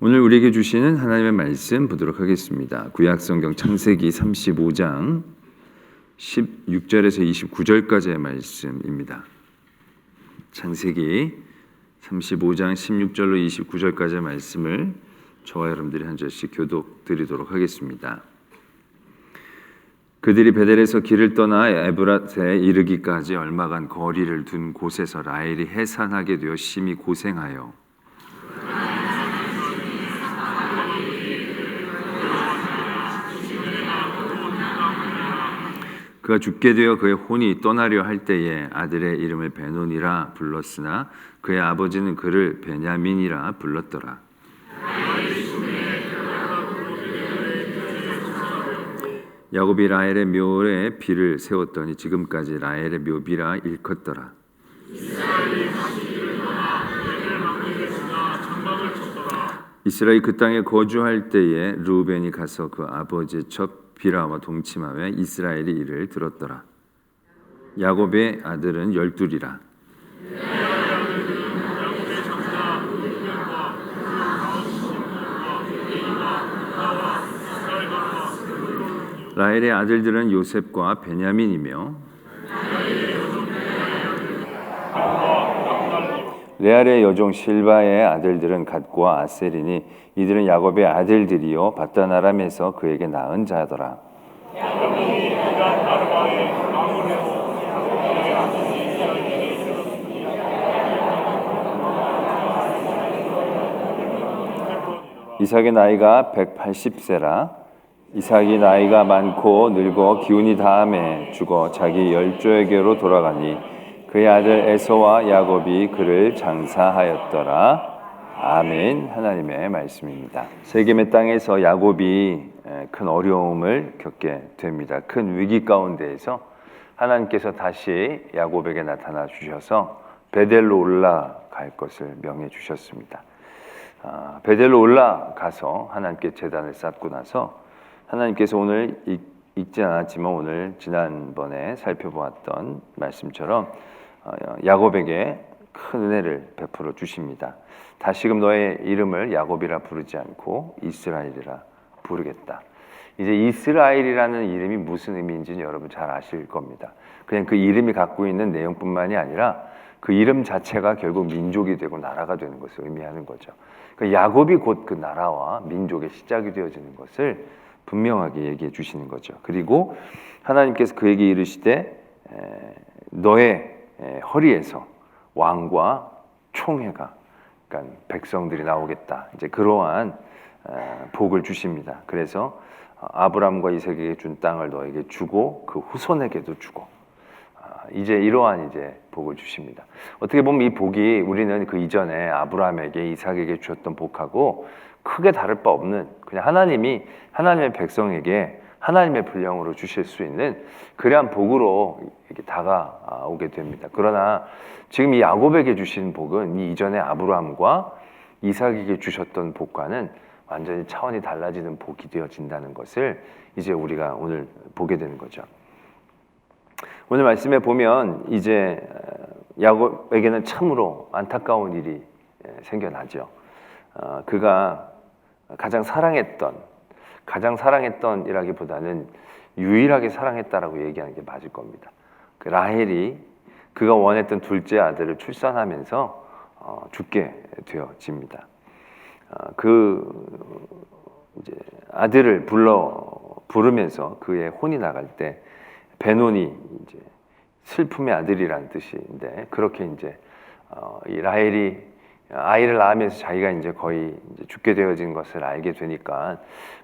오늘 우리에게 주시는 하나님의 말씀 보도록 하겠습니다. 구약성경 창세기 35장 16절에서 29절까지의 말씀입니다. 창세기 35장 16절로 29절까지의 말씀을 저와 여러분들이 한 절씩 교독 드리도록 하겠습니다. 그들이 베델에서 길을 떠나 에브랏에 이르기까지 얼마간 거리를 둔 곳에서 라헬이 해산하게 되어 심히 고생하여 그가 죽게 되어 그의 혼이 떠나려 할 때에 아들의 이름을 베논이라 불렀으나 그의 아버지는 그를 베냐민이라 불렀더라. 야곱이 라헬의 묘에 비를 세웠더니 지금까지 라헬의 묘비라 일컫더라. 이스라엘이 그 땅에 거주할 때에 르우벤이 가서 그 아버지의 첫 비라와 동침하며 이스라엘이 이를 들었더라. 야곱의 아들은 12이라. 라헬의 아들들은 요셉과 베냐민이며 레알의 여종 실바의 아들들은 갓과 아셀이니 이들은 야곱의 아들들이요 바단 아람에서 그에게 낳은 자더라. 이삭의 나이가 180세라. 이삭이 나이가 많고 늙어 기운이 다함에 죽어 자기 열조에게로 돌아가니 그의 아들 에서와 야곱이 그를 장사하였더라. 아멘. 하나님의 말씀입니다. 세겜의 땅에서 야곱이 큰 어려움을 겪게 됩니다. 큰 위기 가운데에서 하나님께서 다시 야곱에게 나타나 주셔서 베델로 올라갈 것을 명해 주셨습니다. 베델로 올라가서 하나님께 제단을 쌓고 나서 하나님께서 오늘 읽지 않았지만 오늘 지난번에 살펴보았던 말씀처럼 야곱에게 큰 은혜를 베풀어 주십니다. 다시금 너의 이름을 야곱이라 부르지 않고 이스라엘이라 부르겠다. 이제 이스라엘이라는 이름이 무슨 의미인지는 여러분 잘 아실 겁니다. 그냥 그 이름이 갖고 있는 내용뿐만이 아니라 그 이름 자체가 결국 민족이 되고 나라가 되는 것을 의미하는 거죠. 그러니까 야곱이 곧 그 나라와 민족의 시작이 되어지는 것을 분명하게 얘기해 주시는 거죠. 그리고 하나님께서 그에게 이르시되 너의 허리에서 왕과 총회가, 그러니까 백성들이 나오겠다. 이제 그러한 복을 주십니다. 그래서 아브라함과 이삭에게 준 땅을 너에게 주고 그 후손에게도 주고 이제 이러한 이제 복을 주십니다. 어떻게 보면 이 복이 우리는 그 이전에 아브라함에게 이삭에게 주었던 복하고 크게 다를 바 없는 그냥 하나님이 하나님의 백성에게 하나님의 분량으로 주실 수 있는 그러한 복으로 이렇게 다가오게 됩니다. 그러나 지금 이 야곱에게 주신 복은 이 이전에 아브라함과 이삭에게 주셨던 복과는 완전히 차원이 달라지는 복이 되어진다는 것을 이제 우리가 오늘 보게 되는 거죠. 오늘 말씀에 보면 이제 야곱에게는 참으로 안타까운 일이 생겨나죠. 그가 가장 사랑했던 이라기보다는 유일하게 사랑했다라고 얘기하는 게 맞을 겁니다. 그 라헬이 그가 원했던 둘째 아들을 출산하면서 죽게 되어집니다. 그 이제 아들을 부르면서 그의 혼이 나갈 때 베논이 이제 슬픔의 아들이라는 뜻인데 그렇게 이제 이 라헬이 아이를 낳으면서 자기가 이제 거의 이제 죽게 되어진 것을 알게 되니까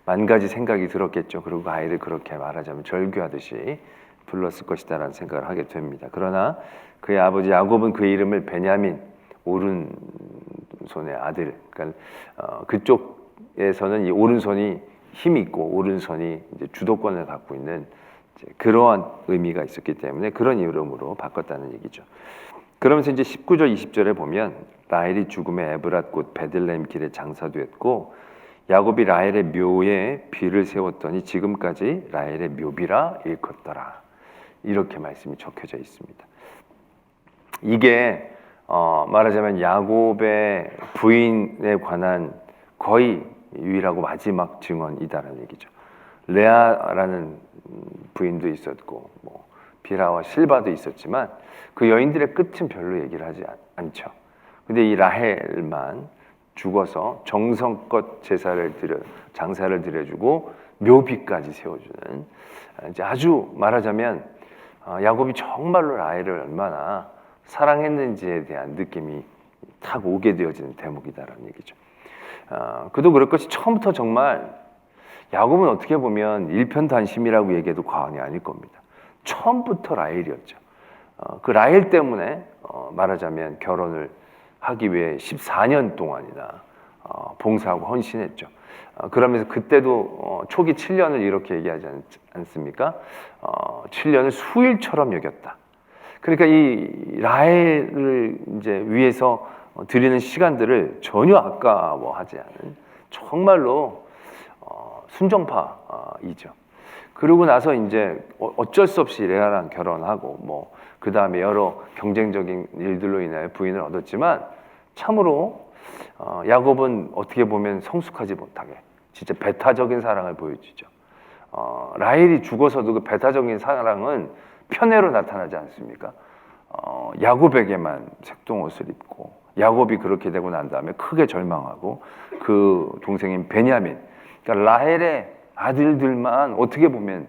만 가지 생각이 들었겠죠. 그리고 그 아이를 그렇게 말하자면 절규하듯이 불렀을 것이다라는 생각을 하게 됩니다. 그러나 그의 아버지 야곱은 그의 이름을 베냐민, 오른손의 아들. 그러니까 그쪽에서는 이 오른손이 힘이 있고 오른손이 이제 주도권을 갖고 있는 이제 그러한 의미가 있었기 때문에 그런 이름으로 바꿨다는 얘기죠. 그러면서 이제 19절 20절에 보면 라헬이 죽음에 에브랏 곧 베들레헴 길에 장사되었고 야곱이 라헬의 묘에 비를 세웠더니 지금까지 라헬의 묘비라 일컫더라. 이렇게 말씀이 적혀져 있습니다. 이게 말하자면 야곱의 부인에 관한 거의 유일하고 마지막 증언이다라는 얘기죠. 레아라는 부인도 있었고 뭐 비라와 실바도 있었지만 그 여인들의 끝은 별로 얘기를 하지 않죠. 근데 이 라헬만 죽어서 정성껏 장사를 드려주고 묘비까지 세워주는, 이제 아주 말하자면 야곱이 정말로 라헬을 얼마나 사랑했는지에 대한 느낌이 탁 오게 되어지는 대목이다라는 얘기죠. 그도 그럴 것이 처음부터 정말 야곱은 어떻게 보면 일편단심이라고 얘기해도 과언이 아닐 겁니다. 처음부터 라헬이었죠. 그 라헬 때문에 말하자면 결혼을 하기 위해 14년 동안이나 봉사하고 헌신했죠. 그러면서 그때도 초기 7년을 이렇게 얘기하지 않습니까? 7년을 수일처럼 여겼다. 그러니까 이 라헬을 이제 위해서 드리는 시간들을 전혀 아까워하지 않은 정말로 순정파이죠. 그러고 나서 이제 어쩔 수 없이 레아랑 결혼하고 뭐 그 다음에 여러 경쟁적인 일들로 인하여 부인을 얻었지만 참으로 야곱은 어떻게 보면 성숙하지 못하게 진짜 배타적인 사랑을 보여주죠. 라헬이 죽어서도 그 배타적인 사랑은 편애로 나타나지 않습니까? 야곱에게만 색동옷을 입고 야곱이 그렇게 되고 난 다음에 크게 절망하고 그 동생인 베냐민, 그러니까 라헬의 아들들만 어떻게 보면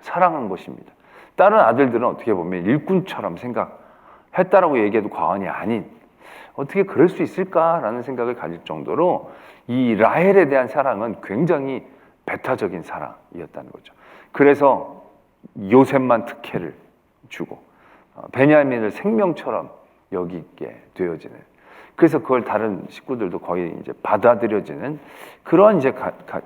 사랑한 것입니다. 다른 아들들은 어떻게 보면 일꾼처럼 생각했다라고 얘기해도 과언이 아닌, 어떻게 그럴 수 있을까라는 생각을 가질 정도로 이 라헬에 대한 사랑은 굉장히 배타적인 사랑이었다는 거죠. 그래서 요셉만 특혜를 주고 베냐민을 생명처럼 여기게 되어지는, 그래서 그걸 다른 식구들도 거의 이제 받아들여지는 그런 이제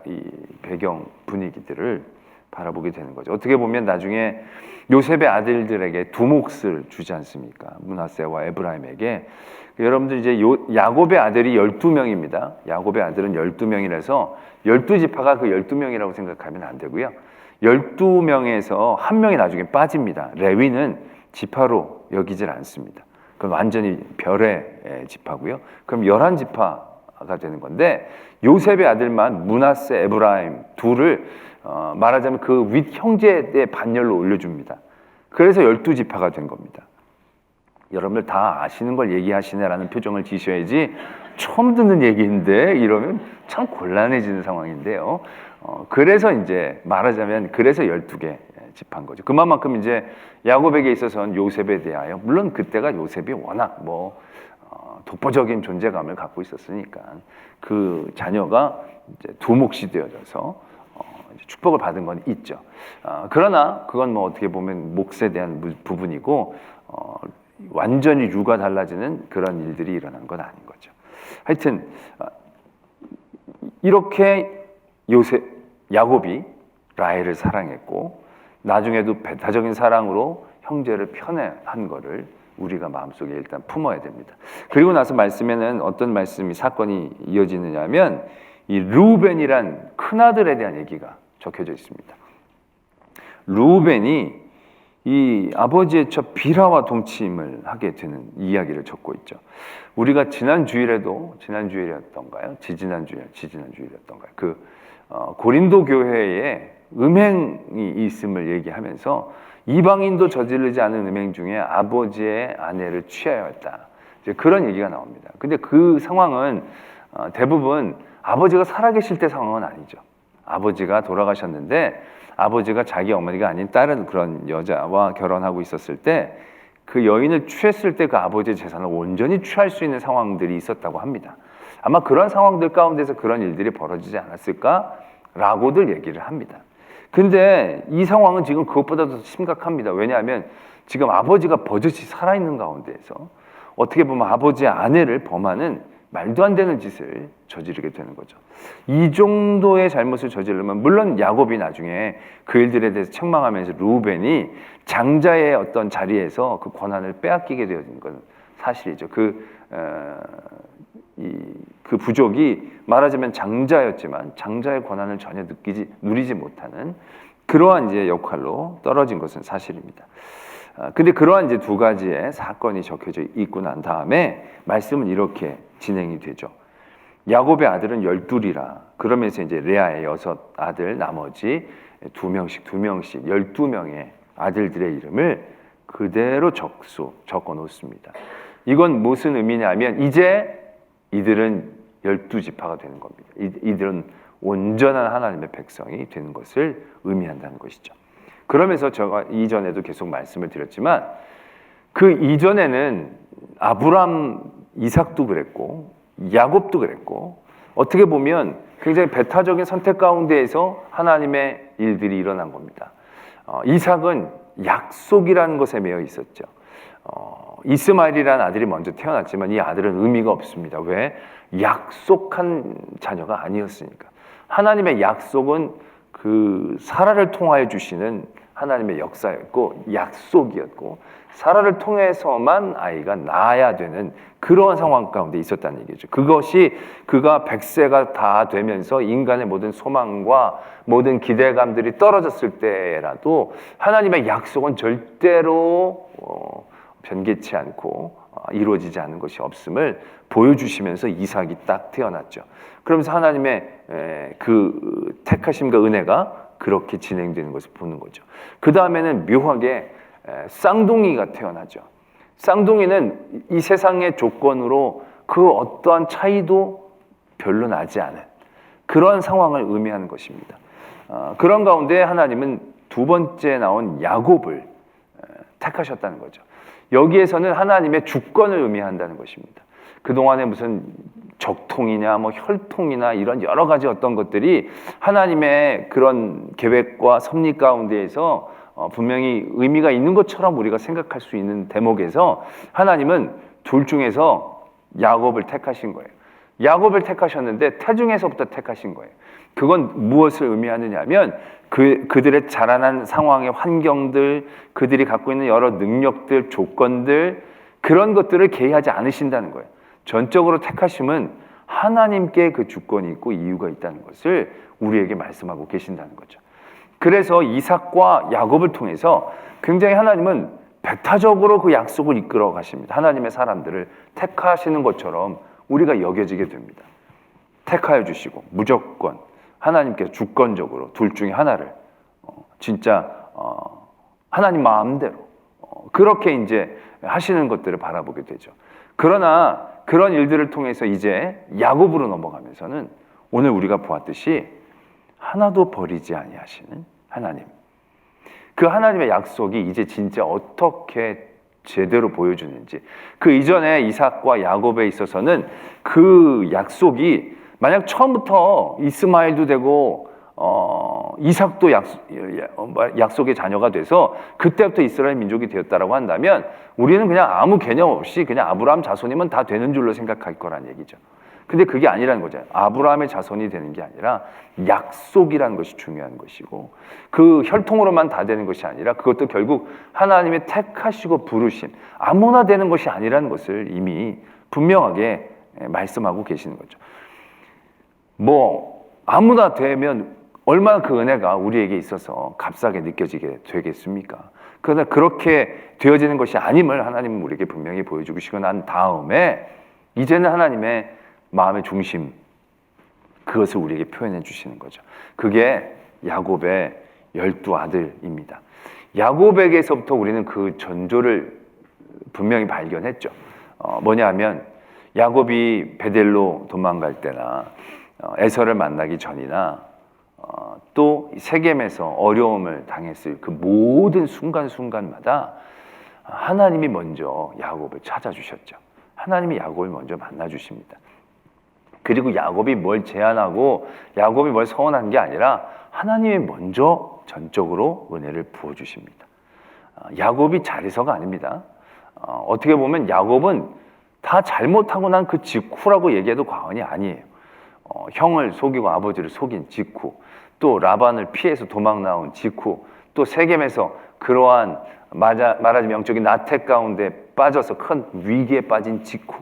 이 배경 분위기들을 바라보게 되는 거죠. 어떻게 보면 나중에 요셉의 아들들에게 두 몫을 주지 않습니까? 므낫세와 에브라임에게. 여러분들 이제 야곱의 아들이 12명입니다. 야곱의 아들은 12명이라서 12지파가 그 12명이라고 생각하면 안 되고요. 12명에서 한 명이 나중에 빠집니다. 레위는 지파로 여기질 않습니다. 그건 완전히 별의 지파고요. 그럼 11지파가 되는 건데 요셉의 아들만 므낫세, 에브라임 둘을 말하자면 그 윗 형제의 반열로 올려줍니다. 그래서 12지파가 된 겁니다. 여러분들 다 아시는 걸 얘기하시네라는 표정을 지셔야지 처음 듣는 얘기인데 이러면 참 곤란해지는 상황인데요. 그래서 이제 말하자면 그래서 12개 지파인 거죠. 그만큼 이제 야곱에게 있어서는 요셉에 대하여, 물론 그때가 요셉이 워낙 독보적인 존재감을 갖고 있었으니까 그 자녀가 이제 두 몫이 되어져서 축복을 받은 건 있죠. 그러나 그건 뭐 어떻게 보면 몫에 대한 부분이고 완전히 유가 달라지는 그런 일들이 일어난 건 아닌 거죠. 하여튼 이렇게 야곱이 라헬을 사랑했고 나중에도 배타적인 사랑으로 형제를 편애한 거를 우리가 마음속에 일단 품어야 됩니다. 그리고 나서 말씀에는 어떤 말씀이 사건이 이어지느냐면 이 르우벤이란 큰아들에 대한 얘기가 적혀져 있습니다. 르우벤이 이 아버지의 첫 비라와 동침을 하게 되는 이야기를 적고 있죠. 우리가 지난 주일이었던가요? 지지난 주일이었던가요? 그 고린도 교회에 음행이 있음을 얘기하면서 이방인도 저지르지 않은 음행 중에 아버지의 아내를 취하였다. 이제 그런 얘기가 나옵니다. 근데 그 상황은 대부분 아버지가 살아계실 때 상황은 아니죠. 아버지가 돌아가셨는데 아버지가 자기 어머니가 아닌 다른 그런 여자와 결혼하고 있었을 때 그 여인을 취했을 때 그 아버지의 재산을 온전히 취할 수 있는 상황들이 있었다고 합니다. 아마 그런 상황들 가운데서 그런 일들이 벌어지지 않았을까라고들 얘기를 합니다. 근데 이 상황은 지금 그것보다도 심각합니다. 왜냐하면 지금 아버지가 버젓이 살아있는 가운데에서 어떻게 보면 아버지의 아내를 범하는 말도 안 되는 짓을 저지르게 되는 거죠. 이 정도의 잘못을 저지르면 물론 야곱이 나중에 그 일들에 대해서 책망하면서 르우벤이 장자의 어떤 자리에서 그 권한을 빼앗기게 되어진 건 사실이죠. 그 부족이 말하자면 장자였지만 장자의 권한을 전혀 누리지 못하는 그러한 이제 역할로 떨어진 것은 사실입니다. 근데 그러한 이제 두 가지의 사건이 적혀져 있고 난 다음에 말씀은 이렇게 진행이 되죠. 야곱의 아들은 12이라. 그러면서 이제 레아의 6 아들, 나머지 2명씩 12명의 아들들의 이름을 그대로 적어 놓습니다. 이건 무슨 의미냐면 이제 이들은 12지파가 되는 겁니다. 이들은 온전한 하나님의 백성이 되는 것을 의미한다는 것이죠. 그러면서 제가 이전에도 계속 말씀을 드렸지만 그 이전에는 아브람, 이삭도 그랬고 야곱도 그랬고 어떻게 보면 굉장히 배타적인 선택 가운데에서 하나님의 일들이 일어난 겁니다. 이삭은 약속이라는 것에 매여 있었죠. 이스마엘이라는 아들이 먼저 태어났지만 이 아들은 의미가 없습니다. 왜? 약속한 자녀가 아니었으니까. 하나님의 약속은 그 사라를 통하여 주시는 하나님의 역사였고 약속이었고 사라를 통해서만 아이가 낳아야 되는 그러한 상황 가운데 있었다는 얘기죠. 그것이 그가 100세가 다 되면서 인간의 모든 소망과 모든 기대감들이 떨어졌을 때라도 하나님의 약속은 절대로 변개치 않고 이루어지지 않은 것이 없음을 보여주시면서 이삭이 딱 태어났죠. 그러면서 하나님의 그 택하심과 은혜가 그렇게 진행되는 것을 보는 거죠. 그 다음에는 묘하게 쌍둥이가 태어나죠. 쌍둥이는 이 세상의 조건으로 그 어떠한 차이도 별로 나지 않은 그런 상황을 의미하는 것입니다. 그런 가운데 하나님은 2번째 나온 야곱을 택하셨다는 거죠. 여기에서는 하나님의 주권을 의미한다는 것입니다. 그동안에 무슨 적통이냐 뭐 혈통이나 이런 여러 가지 어떤 것들이 하나님의 그런 계획과 섭리 가운데에서 분명히 의미가 있는 것처럼 우리가 생각할 수 있는 대목에서 하나님은 둘 중에서 야곱을 택하신 거예요. 야곱을 택하셨는데 태중에서부터 택하신 거예요. 그건 무엇을 의미하느냐 하면 그들의 자라난 상황의 환경들, 그들이 갖고 있는 여러 능력들, 조건들 그런 것들을 개의하지 않으신다는 거예요. 전적으로 택하심은 하나님께 그 주권이 있고 이유가 있다는 것을 우리에게 말씀하고 계신다는 거죠. 그래서 이삭과 야곱을 통해서 굉장히 하나님은 배타적으로 그 약속을 이끌어 가십니다. 하나님의 사람들을 택하시는 것처럼 우리가 여겨지게 됩니다. 택하여 주시고 무조건 하나님께서 주권적으로 둘 중에 하나를 진짜 하나님 마음대로 그렇게 이제 하시는 것들을 바라보게 되죠. 그러나 그런 일들을 통해서 이제 야곱으로 넘어가면서는 오늘 우리가 보았듯이 하나도 버리지 아니하시는 하나님. 그 하나님의 약속이 이제 진짜 어떻게 제대로 보여주는지 그 이전에 이삭과 야곱에 있어서는 그 약속이 만약 처음부터 이스마엘도 되고 이삭도 약속의 자녀가 돼서 그때부터 이스라엘 민족이 되었다라고 한다면 우리는 그냥 아무 개념 없이 그냥 아브라함 자손이면 다 되는 줄로 생각할 거란 얘기죠. 근데 그게 아니라는 거죠. 아브라함의 자손이 되는 게 아니라 약속이라는 것이 중요한 것이고 그 혈통으로만 다 되는 것이 아니라 그것도 결국 하나님의 택하시고 부르심 아무나 되는 것이 아니라는 것을 이미 분명하게 말씀하고 계시는 거죠. 뭐 아무나 되면 얼마나 그 은혜가 우리에게 있어서 값싸게 느껴지게 되겠습니까? 그러나 그렇게 되어지는 것이 아님을 하나님은 우리에게 분명히 보여주시고 난 다음에 이제는 하나님의 마음의 중심 그것을 우리에게 표현해 주시는 거죠. 그게 야곱의 12아들입니다. 야곱에게서부터 우리는 그 전조를 분명히 발견했죠. 뭐냐 하면 야곱이 베델로 도망갈 때나 에서를 만나기 전이나 또 세겜에서 어려움을 당했을 그 모든 순간순간마다 하나님이 먼저 야곱을 찾아주셨죠. 하나님이 야곱을 먼저 만나주십니다. 그리고 야곱이 뭘 제안하고 야곱이 뭘 서원한 게 아니라 하나님이 먼저 전적으로 은혜를 부어주십니다. 야곱이 잘해서가 아닙니다. 어떻게 보면 야곱은 다 잘못하고 난 그 직후라고 얘기해도 과언이 아니에요. 형을 속이고 아버지를 속인 직후, 또 라반을 피해서 도망 나온 직후, 또 세겜에서 그러한 말하자면 영적인 나태 가운데 빠져서 큰 위기에 빠진 직후.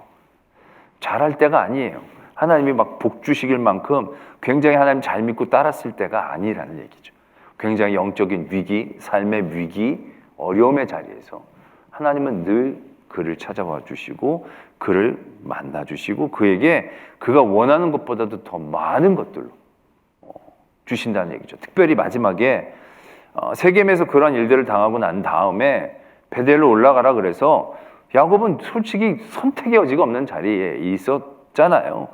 잘할 때가 아니에요. 하나님이 막 복 주시길 만큼 굉장히 하나님 잘 믿고 따랐을 때가 아니라는 얘기죠. 굉장히 영적인 위기, 삶의 위기, 어려움의 자리에서 하나님은 늘 그를 찾아와 주시고 그를 만나 주시고 그에게 그가 원하는 것보다도 더 많은 것들로 주신다는 얘기죠. 특별히 마지막에 세겜에서 그런 일들을 당하고 난 다음에 베델로 올라가라 그래서 야곱은 솔직히 선택의 여지가 없는 자리에 있었잖아요.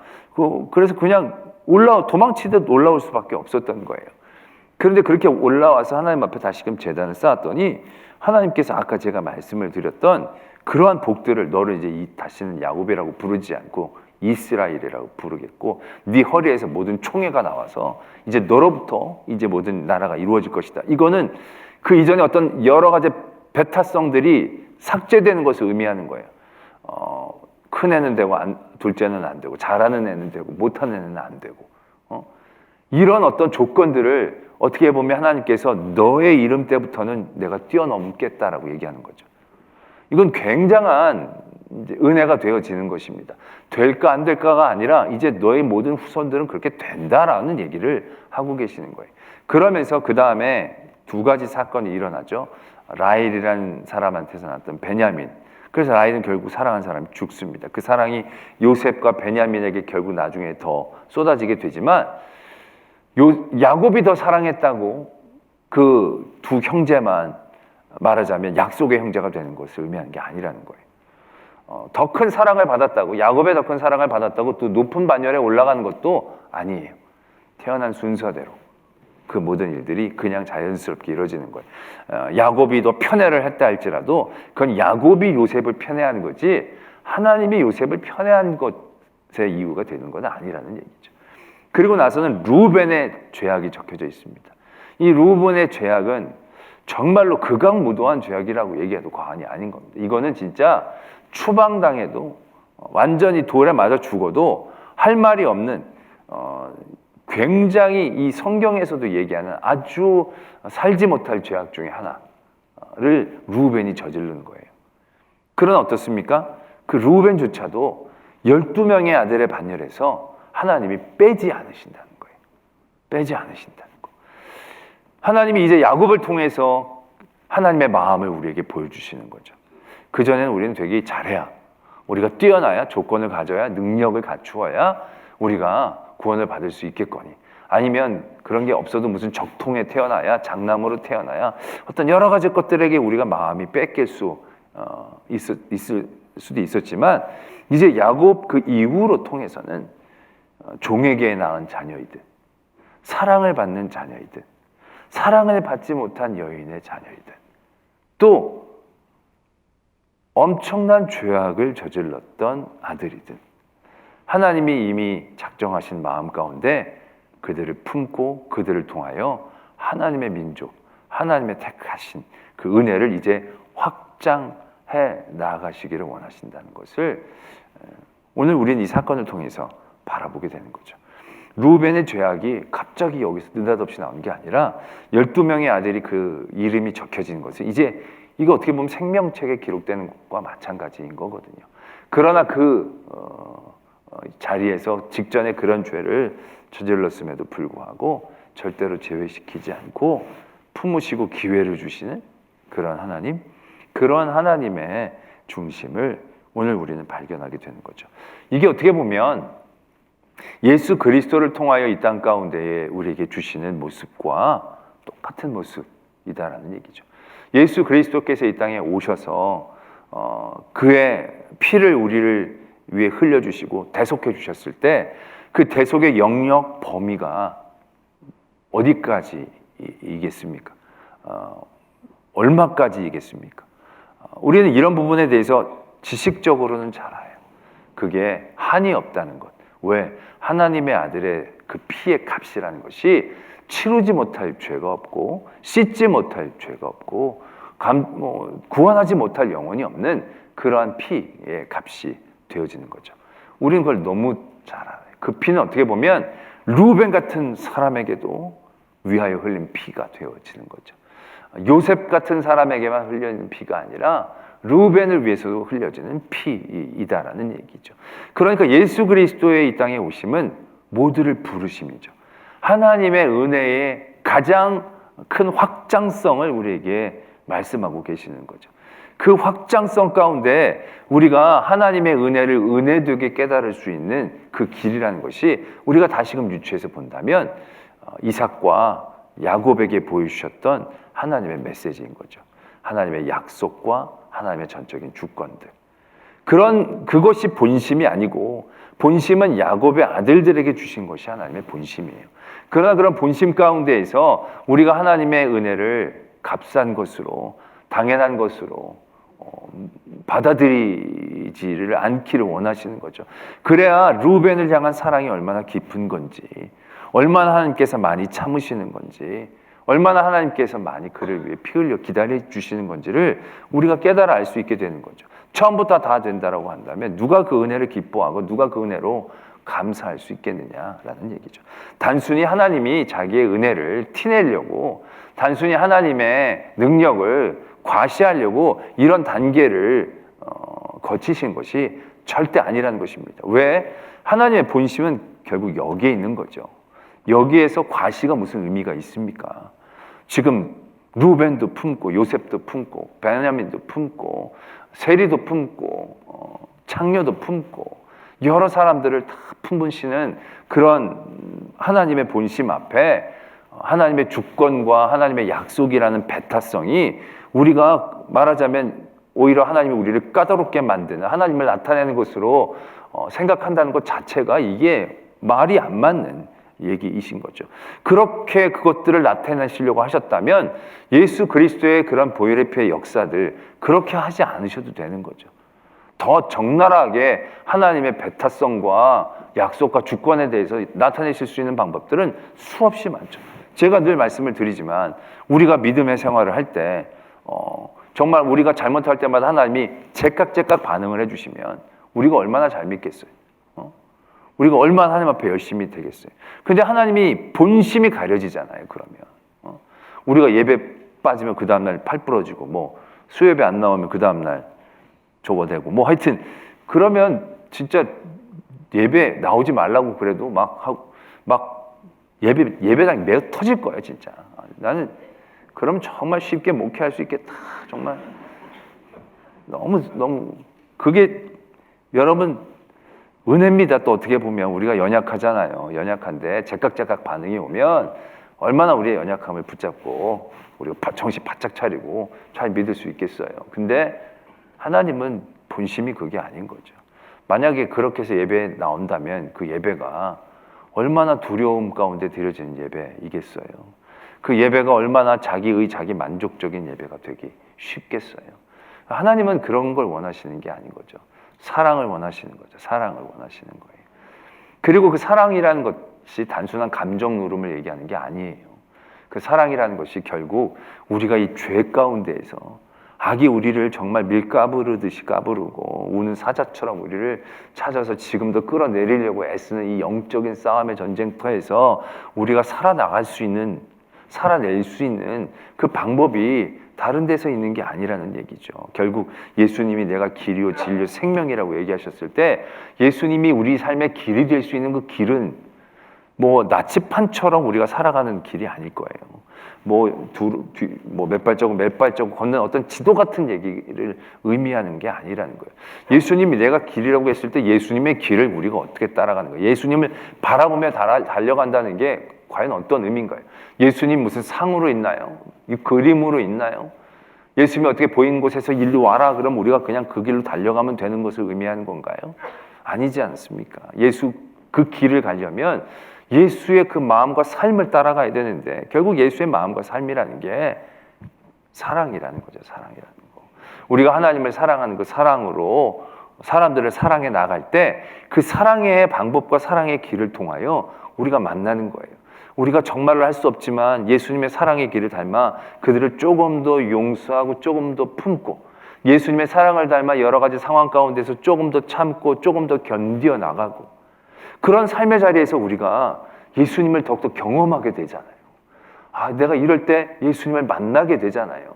그래서 그냥 도망치듯 올라올 수밖에 없었던 거예요. 그런데 그렇게 올라와서 하나님 앞에 다시금 제단을 쌓았더니 하나님께서 아까 제가 말씀을 드렸던 그러한 복들을 너를 이제 다시는 야곱이라고 부르지 않고 이스라엘이라고 부르겠고 네 허리에서 모든 총애가 나와서 이제 너로부터 이제 모든 나라가 이루어질 것이다. 이거는 그 이전에 어떤 여러 가지 배타성들이 삭제되는 것을 의미하는 거예요. 큰 애는 되고 둘째는 안 되고 잘하는 애는 되고 못하는 애는 안 되고 이런 어떤 조건들을 어떻게 보면 하나님께서 너의 이름 때부터는 내가 뛰어넘겠다라고 얘기하는 거죠. 이건 굉장한 은혜가 되어지는 것입니다. 될까 안 될까가 아니라 이제 너의 모든 후손들은 그렇게 된다라는 얘기를 하고 계시는 거예요. 그러면서 그 다음에 두 가지 사건이 일어나죠. 라헬이라는 사람한테서 났던 베냐민. 그래서 라헬은 결국 사랑한 사람이 죽습니다. 그 사랑이 요셉과 베냐민에게 결국 나중에 더 쏟아지게 되지만 야곱이 더 사랑했다고 그 두 형제만 말하자면 약속의 형제가 되는 것을 의미하는 게 아니라는 거예요. 더 큰 사랑을 받았다고 야곱의 더 큰 사랑을 받았다고 또 높은 반열에 올라가는 것도 아니에요. 태어난 순서대로 그 모든 일들이 그냥 자연스럽게 이루어지는 거예요. 야곱이 더 편애를 했다 할지라도 그건 야곱이 요셉을 편애하는 거지 하나님이 요셉을 편애한 것의 이유가 되는 건 아니라는 얘기죠. 그리고 나서는 루벤의 죄악이 적혀져 있습니다. 이 루벤의 죄악은 정말로 극악무도한 죄악이라고 얘기해도 과언이 아닌 겁니다. 이거는 진짜 추방당해도 완전히 돌에 맞아 죽어도 할 말이 없는 굉장히 이 성경에서도 얘기하는 아주 살지 못할 죄악 중에 하나를 루벤이 저지른 거예요. 그러나 어떻습니까? 그 루벤조차도 12명의 아들의 반열에서 하나님이 빼지 않으신다는 거예요. 빼지 않으신다는 거. 하나님이 이제 야곱을 통해서 하나님의 마음을 우리에게 보여주시는 거죠. 그전에는 우리는 되게 잘해야, 우리가 뛰어나야, 조건을 가져야, 능력을 갖추어야 우리가 구원을 받을 수 있겠거니, 아니면 그런 게 없어도 무슨 적통에 태어나야, 장남으로 태어나야 어떤 여러 가지 것들에게 우리가 마음이 뺏길 수 있을 수도 있었지만 이제 야곱 그 이후로 통해서는 종에게 낳은 자녀이든 사랑을 받는 자녀이든 사랑을 받지 못한 여인의 자녀이든 또 엄청난 죄악을 저질렀던 아들이든 하나님이 이미 작정하신 마음 가운데 그들을 품고 그들을 통하여 하나님의 민족, 하나님의 택하신 그 은혜를 이제 확장해 나아가시기를 원하신다는 것을 오늘 우리는 이 사건을 통해서 바라보게 되는 거죠. 루벤의 죄악이 갑자기 여기서 느닷없이 나온 게 아니라 12명의 아들이 그 이름이 적혀진 것은 이제 이거 어떻게 보면 생명책에 기록되는 것과 마찬가지인 거거든요. 그러나 그 자리에서 직전에 그런 죄를 저질렀음에도 불구하고 절대로 제외시키지 않고 품으시고 기회를 주시는 그런 하나님, 그런 하나님의 중심을 오늘 우리는 발견하게 되는 거죠. 이게 어떻게 보면 예수 그리스도를 통하여 이 땅 가운데에 우리에게 주시는 모습과 똑같은 모습이다라는 얘기죠. 예수 그리스도께서 이 땅에 오셔서 그의 피를 우리를 위해 흘려주시고 대속해 주셨을 때 그 대속의 영역 범위가 어디까지이겠습니까? 얼마까지이겠습니까? 우리는 이런 부분에 대해서 지식적으로는 잘 알아요. 그게 한이 없다는 것. 왜? 하나님의 아들의 그 피의 값이라는 것이 치르지 못할 죄가 없고 씻지 못할 죄가 없고 구원하지 못할 영혼이 없는 그러한 피의 값이 되어지는 거죠. 우리는 그걸 너무 잘 알아요. 그 피는 어떻게 보면 루벤 같은 사람에게도 위하여 흘린 피가 되어지는 거죠. 요셉 같은 사람에게만 흘려지는 피가 아니라 루벤을 위해서도 흘려지는 피이다라는 얘기죠. 그러니까 예수 그리스도의 이 땅에 오심은 모두를 부르심이죠. 하나님의 은혜의 가장 큰 확장성을 우리에게 말씀하고 계시는 거죠. 그 확장성 가운데 우리가 하나님의 은혜를 은혜되게 깨달을 수 있는 그 길이라는 것이 우리가 다시금 유추해서 본다면 이삭과 야곱에게 보여주셨던 하나님의 메시지인 거죠. 하나님의 약속과 하나님의 전적인 주권들. 그것이 본심이 아니고 본심은 야곱의 아들들에게 주신 것이 하나님의 본심이에요. 그러나 그런 본심 가운데에서 우리가 하나님의 은혜를 값싼 것으로 당연한 것으로 받아들이지를 않기를 원하시는 거죠. 그래야 루벤을 향한 사랑이 얼마나 깊은 건지, 얼마나 하나님께서 많이 참으시는 건지, 얼마나 하나님께서 많이 그를 위해 피 흘려 기다려 주시는 건지를 우리가 깨달아 알 수 있게 되는 거죠. 처음부터 다 된다라고 한다면 누가 그 은혜를 기뻐하고 누가 그 은혜로 감사할 수 있겠느냐라는 얘기죠. 단순히 하나님이 자기의 은혜를 티내려고, 단순히 하나님의 능력을 과시하려고 이런 단계를 거치신 것이 절대 아니라는 것입니다. 왜? 하나님의 본심은 결국 여기에 있는 거죠. 여기에서 과시가 무슨 의미가 있습니까? 지금 루벤도 품고 요셉도 품고 베냐민도 품고 세리도 품고 창녀도 품고 여러 사람들을 다 품으시는 그런 하나님의 본심 앞에 하나님의 주권과 하나님의 약속이라는 배타성이 우리가 말하자면 오히려 하나님이 우리를 까다롭게 만드는, 하나님을 나타내는 것으로 생각한다는 것 자체가 이게 말이 안 맞는 얘기이신 거죠. 그렇게 그것들을 나타내시려고 하셨다면 예수 그리스도의 그런 보혈의 피의 역사들 그렇게 하지 않으셔도 되는 거죠. 더 적나라하게 하나님의 배타성과 약속과 주권에 대해서 나타내실 수 있는 방법들은 수없이 많죠. 제가 늘 말씀을 드리지만 우리가 믿음의 생활을 할 때 정말 우리가 잘못할 때마다 하나님이 제깍제깍 반응을 해주시면 우리가 얼마나 잘 믿겠어요. 우리가 얼마나 하나님 앞에 열심히 되겠어요. 근데 하나님이 본심이 가려지잖아요. 그러면 우리가 예배 빠지면 그 다음날 팔 부러지고, 뭐 수요예배 안 나오면 그 다음날 저거되고, 뭐 하여튼 그러면 진짜 예배 나오지 말라고 그래도 막 예배당이 매어 터질 거예요. 진짜 나는 그럼 정말 쉽게 목회할 수 있겠다. 정말 너무 그게 여러분 은혜입니다. 또 어떻게 보면 우리가 연약하잖아요. 연약한데 제깍제깍 반응이 오면 얼마나 우리의 연약함을 붙잡고 우리가 정신 바짝 차리고 잘 믿을 수 있겠어요. 근데 하나님은 본심이 그게 아닌 거죠. 만약에 그렇게 해서 예배에 나온다면 그 예배가 얼마나 두려움 가운데 드려지는 예배이겠어요. 그 예배가 얼마나 자기 만족적인 예배가 되기 쉽겠어요. 하나님은 그런 걸 원하시는 게 아닌 거죠. 사랑을 원하시는 거죠. 사랑을 원하시는 거예요. 그리고 그 사랑이라는 것이 단순한 감정 누름을 얘기하는 게 아니에요. 그 사랑이라는 것이 결국 우리가 이 죄 가운데에서 악이 우리를 정말 밀가부르듯이 까부르고 우는 사자처럼 우리를 찾아서 지금도 끌어내리려고 애쓰는 이 영적인 싸움의 전쟁터에서 우리가 살아낼 수 있는 그 방법이 다른 데서 있는 게 아니라는 얘기죠. 결국 예수님이 내가 길이요 진리요 생명이라고 얘기하셨을 때 예수님이 우리 삶의 길이 될 수 있는 그 길은 뭐 나치판처럼 우리가 살아가는 길이 아닐 거예요. 몇 발자국 걷는 어떤 지도 같은 얘기를 의미하는 게 아니라는 거예요. 예수님이 내가 길이라고 했을 때 예수님의 길을 우리가 어떻게 따라가는 거예요. 예수님을 바라보며 달려간다는 게 과연 어떤 의미인가요? 예수님 무슨 상으로 있나요? 이 그림으로 있나요? 예수님이 어떻게 보이는 곳에서 일로 와라 그럼 우리가 그냥 그 길로 달려가면 되는 것을 의미하는 건가요? 아니지 않습니까? 예수 그 길을 가려면 예수의 그 마음과 삶을 따라가야 되는데 결국 예수의 마음과 삶이라는 게 사랑이라는 거죠. 사랑이라는 거. 우리가 하나님을 사랑하는 그 사랑으로 사람들을 사랑해 나갈 때 그 사랑의 방법과 사랑의 길을 통하여 우리가 만나는 거예요. 우리가 정말로 할 수 없지만 예수님의 사랑의 길을 닮아 그들을 조금 더 용서하고 조금 더 품고 예수님의 사랑을 닮아 여러 가지 상황 가운데서 조금 더 참고 조금 더 견디어 나가고 그런 삶의 자리에서 우리가 예수님을 더욱더 경험하게 되잖아요. 내가 이럴 때 예수님을 만나게 되잖아요.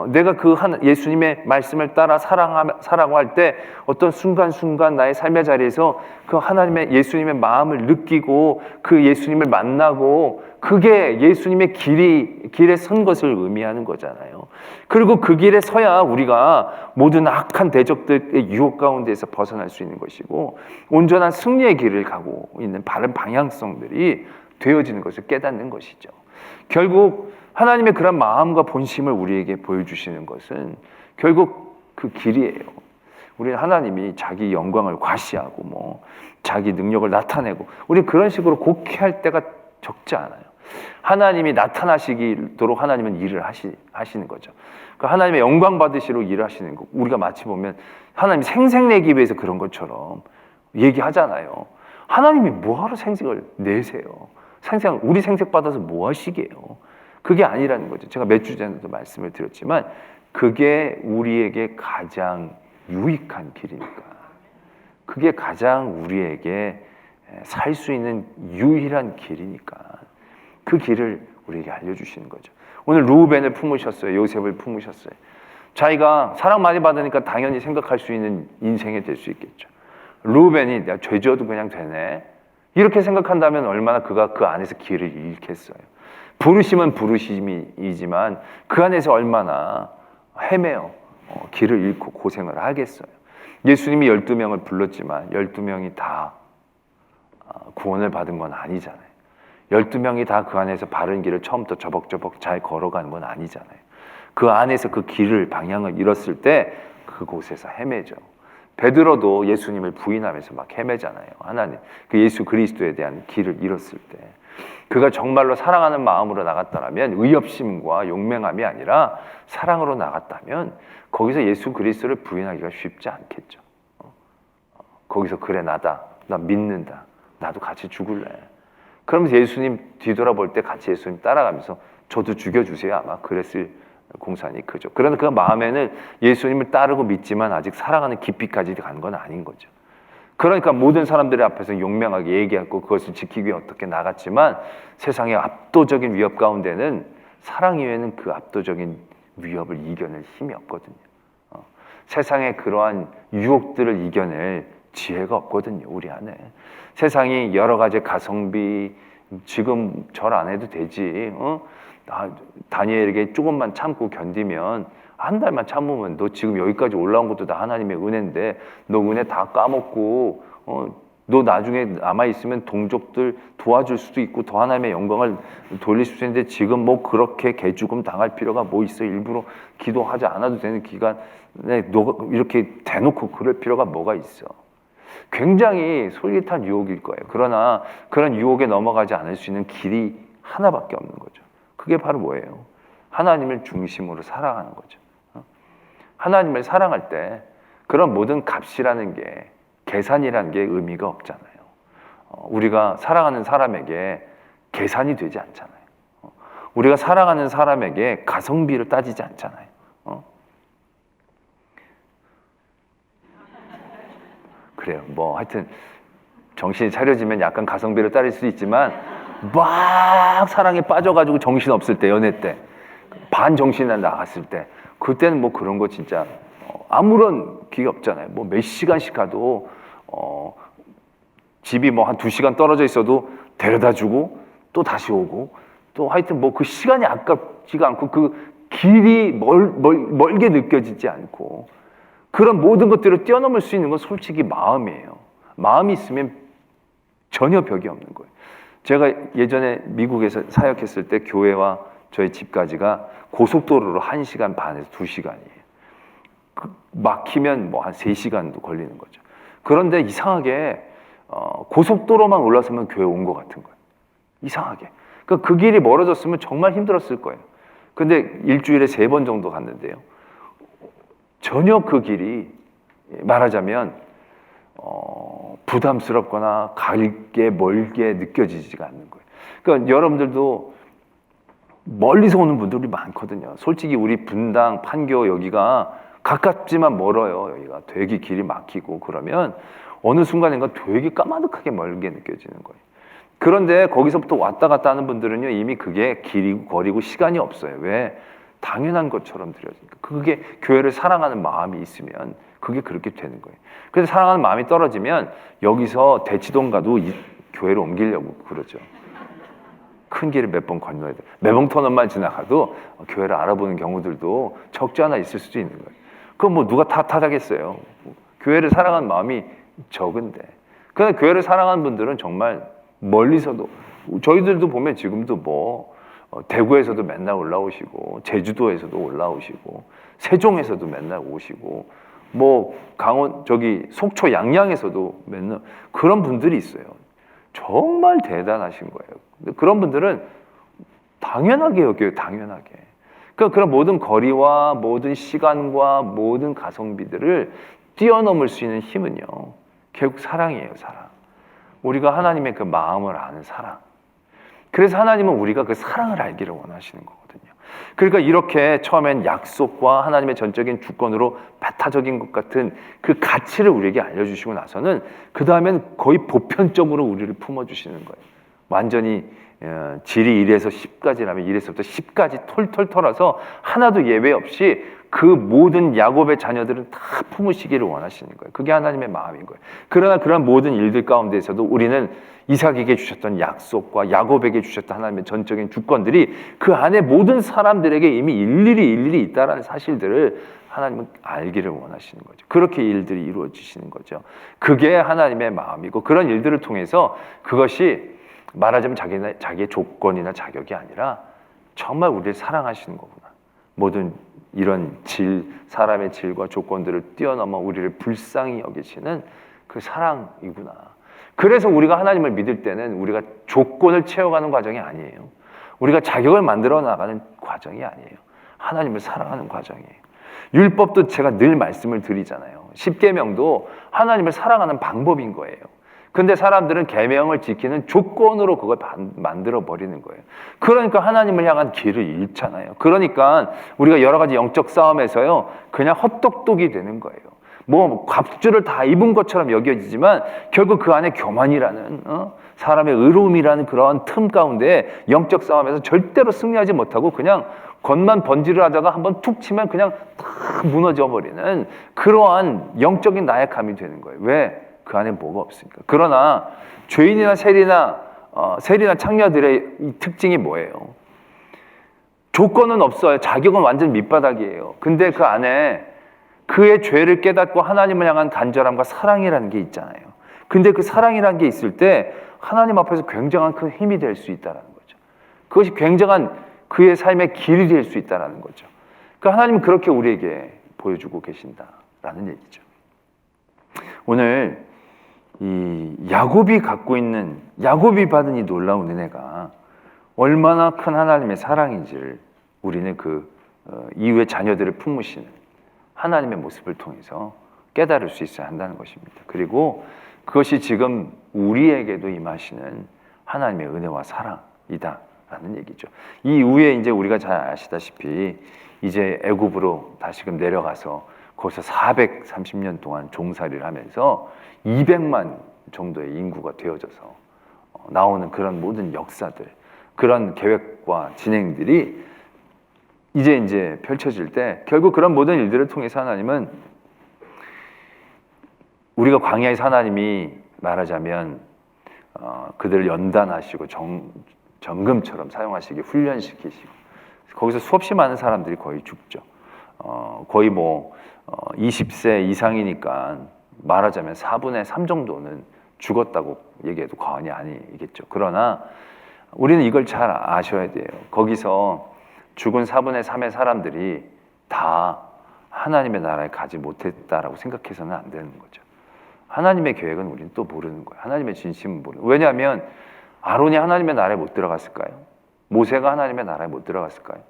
내가 예수님의 말씀을 따라 살아가고 할 때 어떤 순간순간 나의 삶의 자리에서 그 하나님의 예수님의 마음을 느끼고 그 예수님을 만나고 그게 예수님의 길에 선 것을 의미하는 거잖아요. 그리고 그 길에 서야 우리가 모든 악한 대적들의 유혹 가운데에서 벗어날 수 있는 것이고 온전한 승리의 길을 가고 있는 바른 방향성들이 되어지는 것을 깨닫는 것이죠. 결국 하나님의 그런 마음과 본심을 우리에게 보여주시는 것은 결국 그 길이에요. 우리는 하나님이 자기 영광을 과시하고 자기 능력을 나타내고 우리 그런 식으로 곡해할 때가 적지 않아요. 하나님이 나타나시도록 하나님은 일을 하시는 거죠. 그 하나님의 영광 받으시도록 일을 하시는 거. 우리가 마치 보면 하나님이 생색내기 위해서 그런 것처럼 얘기하잖아요. 하나님이 뭐하러 생색을 내세요? 우리 생색 받아서 뭐 하시게요? 그게 아니라는 거죠. 제가 몇 주 전에도 말씀을 드렸지만 그게 우리에게 가장 유익한 길이니까. 그게 가장 우리에게 살 수 있는 유일한 길이니까 그 길을 우리에게 알려주시는 거죠. 오늘 루벤을 품으셨어요. 요셉을 품으셨어요. 자기가 사랑 많이 받으니까 당연히 생각할 수 있는 인생이 될 수 있겠죠. 루벤이 내가 죄 지어도 그냥 되네 이렇게 생각한다면 얼마나 그가 그 안에서 길을 잃겠어요. 부르심은 부르심이지만 그 안에서 얼마나 헤매어 길을 잃고 고생을 하겠어요. 예수님이 12명을 불렀지만 12명이 다 구원을 받은 건 아니잖아요. 12명이 다 그 안에서 바른 길을 처음부터 저벅저벅 잘 걸어가는 건 아니잖아요. 그 안에서 그 길을 방향을 잃었을 때 그곳에서 헤매죠. 베드로도 예수님을 부인하면서 막 헤매잖아요. 하나님, 그 예수 그리스도에 대한 길을 잃었을 때 그가 정말로 사랑하는 마음으로 나갔다면 의협심과 용맹함이 아니라 사랑으로 나갔다면 거기서 예수 그리스도를 부인하기가 쉽지 않겠죠. 거기서 그래 나 믿는다. 나도 같이 죽을래. 그러면서 예수님 뒤돌아볼 때 같이 예수님 따라가면서 저도 죽여주세요. 아마 그랬을 공산이 크죠. 그러나 그 마음에는 예수님을 따르고 믿지만 아직 사랑하는 깊이까지 간 건 아닌 거죠. 그러니까 모든 사람들의 앞에서 용맹하게 얘기하고 그것을 지키기 위해 어떻게 나갔지만 세상의 압도적인 위협 가운데는 사랑 이외에는 그 압도적인 위협을 이겨낼 힘이 없거든요. 세상의 그러한 유혹들을 이겨낼 지혜가 없거든요. 우리 안에. 세상이 여러 가지 가성비 지금 절 안 해도 되지. 다니엘에게 조금만 참고 견디면 한 달만 참으면 너 지금 여기까지 올라온 것도 다 하나님의 은혜인데 너 은혜 다 까먹고 너 나중에 남아있으면 동족들 도와줄 수도 있고 더 하나님의 영광을 돌릴 수도 있는데 지금 뭐 그렇게 개죽음 당할 필요가 뭐 있어. 일부러 기도하지 않아도 되는 기간에 너 이렇게 대놓고 그럴 필요가 뭐가 있어. 굉장히 솔깃한 유혹일 거예요. 그러나 그런 유혹에 넘어가지 않을 수 있는 길이 하나밖에 없는 거죠. 그게 바로 뭐예요? 하나님을 중심으로 살아가는 거죠. 하나님을 사랑할 때 그런 모든 값이라는 게 계산이라는 게 의미가 없잖아요. 우리가 사랑하는 사람에게 계산이 되지 않잖아요. 우리가 사랑하는 사람에게 가성비를 따지지 않잖아요. 그래요. 뭐 하여튼 정신이 차려지면 약간 가성비를 따질 수 있지만 막 사랑에 빠져가지고 정신 없을 때, 연애 때, 반 정신에 나갔을 때, 그때는 뭐 그런 거 진짜 아무런 기회 없잖아요. 뭐 몇 시간씩 가도 집이 뭐 한 2시간 떨어져 있어도 데려다 주고 또 다시 오고 또 하여튼 뭐 그 시간이 아깝지가 않고 그 길이 멀게 느껴지지 않고 그런 모든 것들을 뛰어넘을 수 있는 건 솔직히 마음이에요. 마음이 있으면 전혀 벽이 없는 거예요. 제가 예전에 미국에서 사역했을 때 교회와 저희 집까지가 고속도로로 1시간 반에서 2시간이에요. 막히면 뭐 한 3시간도 걸리는 거죠. 그런데 이상하게 고속도로만 올라서면 교회 온 것 같은 거예요. 이상하게. 그러니까 그 길이 멀어졌으면 정말 힘들었을 거예요. 근데 일주일에 3번 정도 갔는데요. 전혀 그 길이 말하자면 부담스럽거나 갈게 멀게 느껴지지가 않는 거예요. 그러니까 여러분들도 멀리서 오는 분들이 많거든요. 솔직히 우리 분당, 판교 여기가 가깝지만 멀어요. 여기가 되게 길이 막히고 그러면 어느 순간인가 되게 까마득하게 멀게 느껴지는 거예요. 그런데 거기서부터 왔다 갔다 하는 분들은요 이미 그게 길이고 거리고 시간이 없어요. 왜? 당연한 것처럼 들려지니까. 그게 교회를 사랑하는 마음이 있으면 그게 그렇게 되는 거예요. 그래서 사랑하는 마음이 떨어지면 여기서 대치동 가도 이 교회를 옮기려고 그러죠. 큰 길을 몇 번 건너야 돼. 매봉터널만 지나가도 교회를 알아보는 경우들도 적지 않아 있을 수도 있는 거예요. 그럼 뭐 누가 탓하겠어요. 교회를 사랑하는 마음이 적은데. 그런데 교회를 사랑하는 분들은 정말 멀리서도, 저희들도 보면 지금도 뭐 대구에서도 맨날 올라오시고, 제주도에서도 올라오시고, 세종에서도 맨날 오시고, 뭐 속초 양양에서도 맨날 그런 분들이 있어요. 정말 대단하신 거예요. 그런 분들은 당연하게 여겨요, 당연하게. 그러니까 그런 모든 거리와 모든 시간과 모든 가성비들을 뛰어넘을 수 있는 힘은요, 결국 사랑이에요, 사랑. 우리가 하나님의 그 마음을 아는 사랑. 그래서 하나님은 우리가 그 사랑을 알기를 원하시는 거거든요. 그러니까 이렇게 처음엔 약속과 하나님의 전적인 주권으로 배타적인 것 같은 그 가치를 우리에게 알려주시고 나서는 그 다음엔 거의 보편적으로 우리를 품어주시는 거예요. 완전히 질이 1에서 10까지라면 1에서부터 10까지 털털 털어서 하나도 예외 없이 그 모든 야곱의 자녀들은 다 품으시기를 원하시는 거예요. 그게 하나님의 마음인 거예요. 그러나 그런 모든 일들 가운데서도 우리는 이삭에게 주셨던 약속과 야곱에게 주셨던 하나님의 전적인 주권들이 그 안에 모든 사람들에게 이미 일일이 있다라는 사실들을 하나님은 알기를 원하시는 거죠. 그렇게 일들이 이루어지시는 거죠. 그게 하나님의 마음이고, 그런 일들을 통해서 그것이 말하자면 자기의 조건이나 자격이 아니라 정말 우리를 사랑하시는 거구나. 모든 이런 사람의 질과 조건들을 뛰어넘어 우리를 불쌍히 여기시는 그 사랑이구나. 그래서 우리가 하나님을 믿을 때는 우리가 조건을 채워가는 과정이 아니에요. 우리가 자격을 만들어 나가는 과정이 아니에요. 하나님을 사랑하는 과정이에요. 율법도 제가 늘 말씀을 드리잖아요. 십계명도 하나님을 사랑하는 방법인 거예요. 근데 사람들은 계명을 지키는 조건으로 그걸 만들어 버리는 거예요. 그러니까 하나님을 향한 길을 잃잖아요. 그러니까 우리가 여러 가지 영적 싸움에서요, 그냥 헛똑똑이 되는 거예요. 뭐 값줄을 다 입은 것처럼 여겨지지만 결국 그 안에 교만이라는 사람의 의로움이라는 그런 틈 가운데 영적 싸움에서 절대로 승리하지 못하고 그냥 겉만 번지를 하다가 한번 툭 치면 그냥 다 무너져 버리는 그러한 영적인 나약함이 되는 거예요. 왜? 그 안에 뭐가 없으니까. 그러나 죄인이나 세리나 창녀들의 이 특징이 뭐예요? 조건은 없어요. 자격은 완전 밑바닥이에요. 근데 그 안에 그의 죄를 깨닫고 하나님을 향한 간절함과 사랑이라는 게 있잖아요. 근데 그 사랑이라는 게 있을 때 하나님 앞에서 굉장한 큰 힘이 될 수 있다는 거죠. 그것이 굉장한 그의 삶의 길이 될 수 있다는 거죠. 그러니까 하나님은 그렇게 우리에게 보여주고 계신다라는 얘기죠. 오늘 이 야곱이 받은 이 놀라운 은혜가 얼마나 큰 하나님의 사랑인지를 우리는 그 이후의 자녀들을 품으시는 하나님의 모습을 통해서 깨달을 수 있어야 한다는 것입니다. 그리고 그것이 지금 우리에게도 임하시는 하나님의 은혜와 사랑이다라는 얘기죠. 이 이후에 이제 우리가 잘 아시다시피 이제 애굽으로 다시금 내려가서 거기서 430년 동안 종살이를 하면서 200만 정도의 인구가 되어져서 나오는 그런 모든 역사들, 그런 계획과 진행들이 이제 펼쳐질 때 결국 그런 모든 일들을 통해서 하나님은 우리가 광야에서 하나님이 말하자면 그들을 연단하시고 정금처럼 사용하시기 훈련시키시고 거기서 수없이 많은 사람들이 거의 죽죠. 거의 뭐 20세 이상이니까 말하자면 4분의 3 정도는 죽었다고 얘기해도 과언이 아니겠죠. 그러나 우리는 이걸 잘 아셔야 돼요. 거기서 죽은 4분의 3의 사람들이 다 하나님의 나라에 가지 못했다라고 생각해서는 안 되는 거죠. 하나님의 계획은 우리는 또 모르는 거예요. 하나님의 진심은 모르는 거예요. 왜냐하면 아론이 하나님의 나라에 못 들어갔을까요? 모세가 하나님의 나라에 못 들어갔을까요?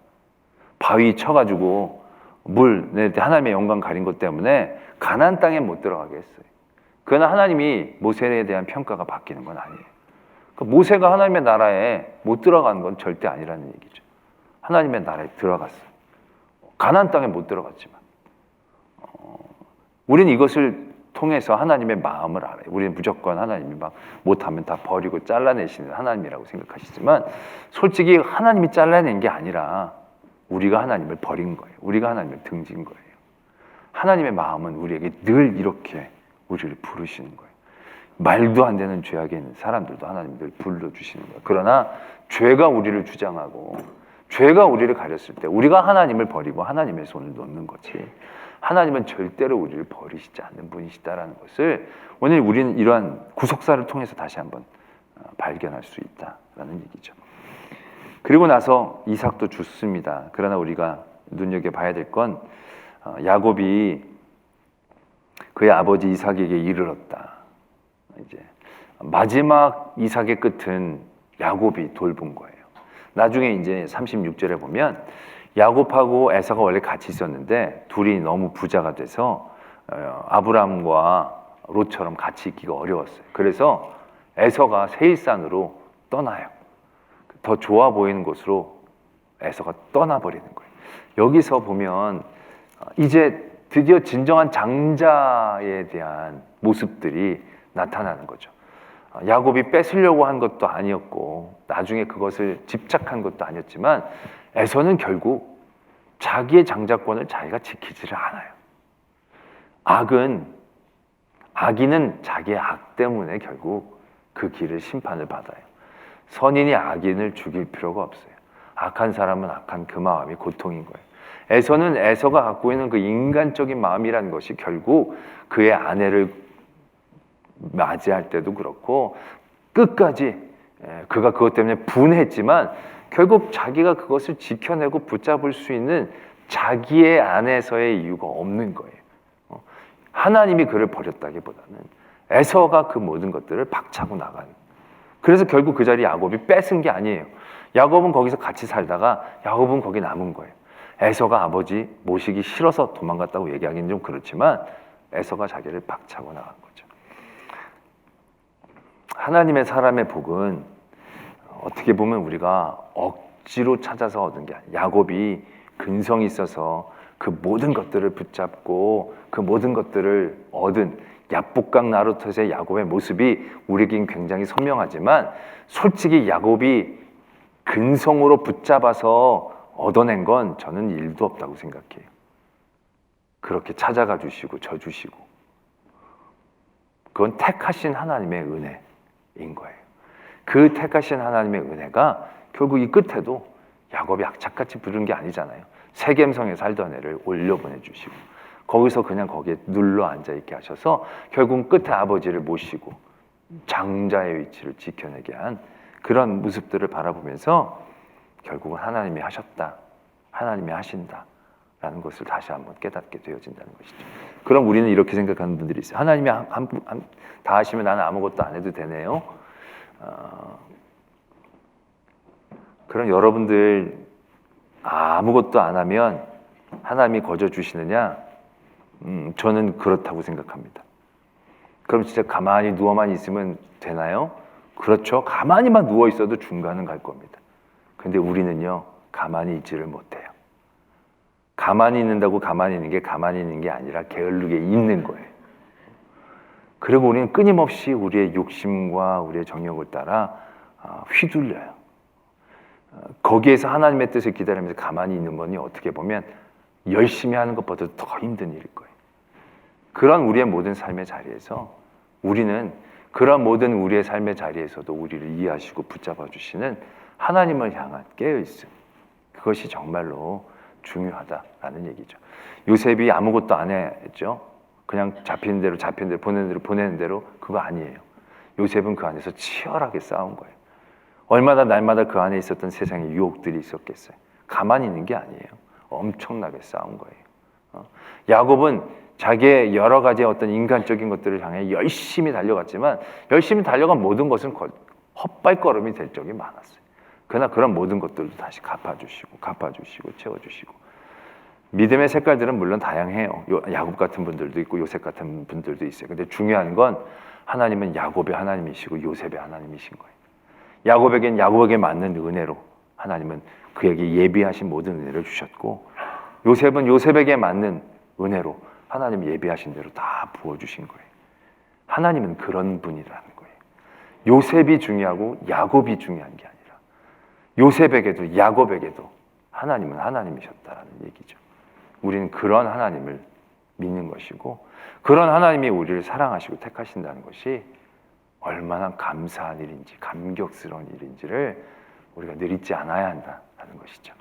바위 쳐가지고 물 낼 때 하나님의 영광 가린 것 때문에 가나안 땅에 못 들어가게 했어요. 그러나 하나님이 모세에 대한 평가가 바뀌는 건 아니에요. 그러니까 모세가 하나님의 나라에 못 들어간 건 절대 아니라는 얘기죠. 하나님의 나라에 들어갔어요. 가나안 땅에 못 들어갔지만 우리는 이것을 통해서 하나님의 마음을 알아요. 우리는 무조건 하나님이 막 못하면 다 버리고 잘라내시는 하나님이라고 생각하시지만 솔직히 하나님이 잘라낸 게 아니라 우리가 하나님을 버린 거예요. 우리가 하나님을 등진 거예요. 하나님의 마음은 우리에게 늘 이렇게 우리를 부르시는 거예요. 말도 안 되는 죄악에 있는 사람들도 하나님 늘 불러주시는 거예요. 그러나 죄가 우리를 주장하고 죄가 우리를 가렸을 때 우리가 하나님을 버리고 하나님의 손을 놓는 거지. 하나님은 절대로 우리를 버리시지 않는 분이시다라는 것을 오늘 우리는 이러한 구속사를 통해서 다시 한번 발견할 수 있다라는 얘기죠. 그리고 나서 이삭도 죽습니다. 그러나 우리가 눈여겨봐야 될 건 야곱이 그의 아버지 이삭에게 이르렀다. 이제 마지막 이삭의 끝은 야곱이 돌본 거예요. 나중에 이제 36절에 보면 야곱하고 에서가 원래 같이 있었는데 둘이 너무 부자가 돼서 아브람과 롯처럼 같이 있기가 어려웠어요. 그래서 에서가 세일산으로 떠나요. 더 좋아 보이는 곳으로 에서가 떠나버리는 거예요. 여기서 보면 이제 드디어 진정한 장자에 대한 모습들이 나타나는 거죠. 야곱이 뺏으려고 한 것도 아니었고 나중에 그것을 집착한 것도 아니었지만 에서는 결국 자기의 장자권을 자기가 지키지를 않아요. 악인은 자기의 악 때문에 결국 그 길을 심판을 받아요. 선인이 악인을 죽일 필요가 없어요. 악한 사람은 악한 그 마음이 고통인 거예요. 에서가 갖고 있는 그 인간적인 마음이라는 것이 결국 그의 아내를 맞이할 때도 그렇고 끝까지 그가 그것 때문에 분했지만 결국 자기가 그것을 지켜내고 붙잡을 수 있는 자기의 안에서의 이유가 없는 거예요. 하나님이 그를 버렸다기보다는 에서가 그 모든 것들을 박차고 나간. 그래서 결국 그 자리 야곱이 뺏은 게 아니에요. 야곱은 거기서 같이 살다가 야곱은 거기 남은 거예요. 에서가 아버지 모시기 싫어서 도망갔다고 얘기하기는 좀 그렇지만 에서가 자기를 박차고 나간 거죠. 하나님의 사람의 복은 어떻게 보면 우리가 억지로 찾아서 얻은 게 아니에요. 야곱이 근성이 있어서 그 모든 것들을 붙잡고 그 모든 것들을 얻은 야복강 나루토의 야곱의 모습이 우리에겐 굉장히 선명하지만 솔직히 야곱이 근성으로 붙잡아서 얻어낸 건 저는 일도 없다고 생각해요. 그렇게 찾아가 주시고 져 주시고 그건 택하신 하나님의 은혜인 거예요. 그 택하신 하나님의 은혜가 결국 이 끝에도 야곱이 악착같이 부른 게 아니잖아요. 세겜성에 살던 애를 올려보내주시고 거기서 그냥 거기에 눌러 앉아있게 하셔서 결국 끝에 아버지를 모시고 장자의 위치를 지켜내게 한 그런 모습들을 바라보면서 결국은 하나님이 하셨다, 하나님이 하신다 라는 것을 다시 한번 깨닫게 되어진다는 것이죠. 그럼 우리는 이렇게 생각하는 분들이 있어요. 하나님이 다 하시면 나는 아무것도 안 해도 되네요. 그럼 여러분들 아무것도 안 하면 하나님이 거저 주시느냐? 저는 그렇다고 생각합니다. 그럼 진짜 가만히 누워만 있으면 되나요? 그렇죠. 가만히만 누워 있어도 중간은 갈 겁니다. 근데 우리는요, 가만히 있지를 못해요. 가만히 있는다고 가만히 있는 게 가만히 있는 게 아니라 게을르게 있는 거예요. 그리고 우리는 끊임없이 우리의 욕심과 우리의 정욕을 따라 휘둘려요. 거기에서 하나님의 뜻을 기다리면서 가만히 있는 거니 어떻게 보면 열심히 하는 것보다 더 힘든 일일 거예요. 그런 우리의 모든 삶의 자리에서 우리는 그런 모든 우리의 삶의 자리에서도 우리를 이해하시고 붙잡아 주시는 하나님을 향한 깨어있음, 그것이 정말로 중요하다라는 얘기죠. 요셉이 아무것도 안 했죠. 그냥 잡히는 대로 보내는 대로 그거 아니에요. 요셉은 그 안에서 치열하게 싸운 거예요. 얼마나 날마다 그 안에 있었던 세상의 유혹들이 있었겠어요. 가만히 있는 게 아니에요. 엄청나게 싸운 거예요. 야곱은 자기의 여러 가지 어떤 인간적인 것들을 향해 열심히 달려갔지만 열심히 달려간 모든 것은 헛발걸음이 될 적이 많았어요. 그러나 그런 모든 것들도 다시 갚아주시고 채워주시고 믿음의 색깔들은 물론 다양해요. 야곱 같은 분들도 있고 요셉 같은 분들도 있어요. 근데 중요한 건 하나님은 야곱의 하나님이시고 요셉의 하나님이신 거예요. 야곱에겐 야곱에게 맞는 은혜로 하나님은 그에게 예비하신 모든 은혜를 주셨고 요셉은 요셉에게 맞는 은혜로 하나님이 예비하신 대로 다 부어주신 거예요. 하나님은 그런 분이라는 거예요. 요셉이 중요하고 야곱이 중요한 게 아니라 요셉에게도 야곱에게도 하나님은 하나님이셨다라는 얘기죠. 우리는 그런 하나님을 믿는 것이고 그런 하나님이 우리를 사랑하시고 택하신다는 것이 얼마나 감사한 일인지 감격스러운 일인지를 우리가 늘 잊지 않아야 한다는 것이죠.